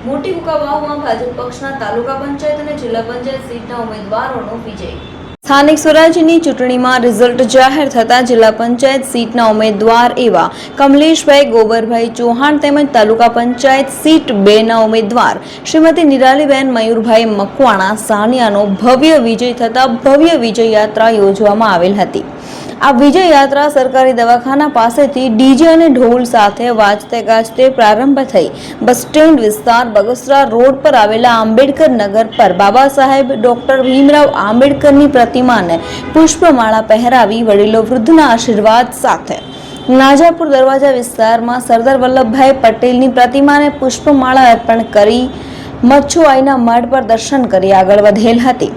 મોટી કુકાવાવમાં ભાજપ પક્ષના તાલુકા પંચાયત અને જિલ્લા પંચાયત સીટના ઉમેદવારોનો વિજય। સ્થાનિક સ્વરાજ્યની ચૂંટણીમાં રિઝલ્ટ જાહેર થતાં જિલ્લા પંચાયત સીટના ઉમેદવાર એવા કમલેશભાઈ ગોબરભાઈ ચૌહાણ તેમજ તાલુકા પંચાયત સીટ 2ના ઉમેદવાર શ્રીમતી નિરાલીબેન મયુરભાઈ મકવાણા સાનિયાનો ભવ્ય વિજય થતાં ભવ્ય વિજય યાત્રા યોજવામાં આવેલ હતી। આ વિજય યાત્રા સરકારી દવાખાના પાસેથી ડીજે અને ઢોલ સાથે વાજતે ગાજતે પ્રારંભ થઈ બસ સ્ટેન્ડ વિસ્તાર બગસરા રોડ પર આવેલા આંબેડકર નગર પર બાબા સાહેબ ડોક્ટર ભીમરાવ આંબેડકરની પ્રતિમાને પુષ્પમાળા પહેરાવી વડીલો વૃદ્ધના આશીર્વાદ સાથે નાજાપુર દરવાજા વિસ્તારમાં સરદાર વલ્લભભાઈ પટેલની પ્રતિમાને પુષ્પમાળા અર્પણ કરી મચ્છુઆઈના મઢ પર દર્શન કરી આગળ વધેલ હતી।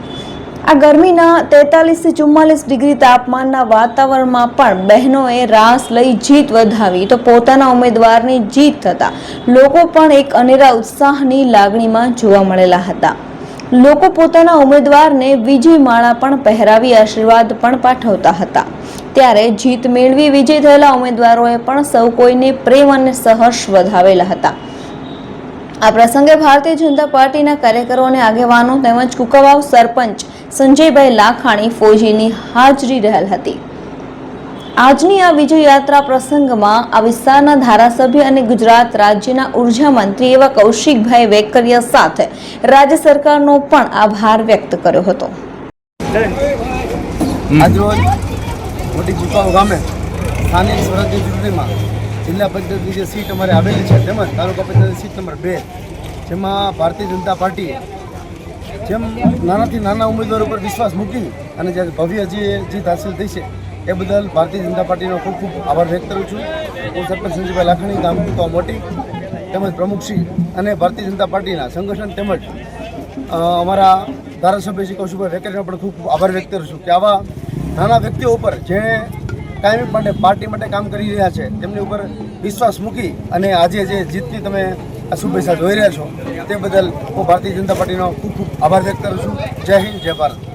આ ગરમીના 43 થી 44 ડિગ્રી તાપમાનના વાતાવરણમાં પણ બહેનોએ રાસ લઈ જીત વધાવી તો પોતાના ઉમેદવારની જીત થતા લોકો પણ એક અનેરા ઉત્સાહની લાગણીમાં જોવા મળેલા હતા। લોકો પોતાના ઉમેદવારને વિજય માળા પણ પહેરાવી આશીર્વાદ પણ પાઠવતા હતા। ત્યારે જીત મેળવી વિજય થયેલા ઉમેદવારોએ પણ સૌ કોઈને પ્રેમ અને સહર્ષ વધાવેલા હતા। આ પ્રસંગે ભારતીય જનતા પાર્ટીના કાર્યકરો અને આગેવાનો તેમજ કુકાવાવ સરપંચ સંજયભાઈ લાખાણી ફોજીની હાજરી રહેલ હતી। આજની આ વિજય યાત્રા પ્રસંગમાં આ વિસ્તારના ધારાસભ્ય અને ગુજરાત રાજ્યના ઉર્જા મંત્રી એવા કૌશિકભાઈ વેકરિયા સાથે રાજ્ય સરકારનો પણ આભાર વ્યક્ત કર્યો હતો। આજરોજ મોટી કુકાવાવ ગામે સ્થાનિક સ્વરાજ્ય ચૂંટણીમાં જિલ્લા પંચાયતની જે સીટ અમારે આવેલી છે તેમજ તાલુકા પંચાયત સીટ નંબર 2 જેમાં ભારતીય જનતા પાર્ટી જેમ નાનાથી નાના ઉમેદવારો પર વિશ્વાસ મૂકી અને જે ભવ્ય જીત હાંસલ થઈ છે એ બદલ ભારતીય જનતા પાર્ટીનો ખૂબ ખૂબ આભાર વ્યક્ત કરું છું। હું સરપંચ સંજયભાઈ લાખાણી ગામ કુકાવાવ મોટી તેમજ પ્રમુખશ્રી અને ભારતીય જનતા પાર્ટીના સંગઠન તેમજ અમારા ધારાસભ્ય શ્રી કૌશિકભાઈ વેકરિયાનો પણ ખૂબ ખૂબ આભાર વ્યક્ત કરું છું કે આવા નાના વ્યક્તિઓ ઉપર જેણે કાયમી માટે પાર્ટી માટે કામ કરી રહ્યા છે તેમની ઉપર વિશ્વાસ મૂકી અને આજે જે જીતની તમે આ શુભેચ્છા જોઈ રહ્યા છો તે બદલ હું ભારતીય જનતા પાર્ટીનો ખૂબ ખૂબ આભાર વ્યક્ત કરું છું। જય હિન્દ, જય ભારત।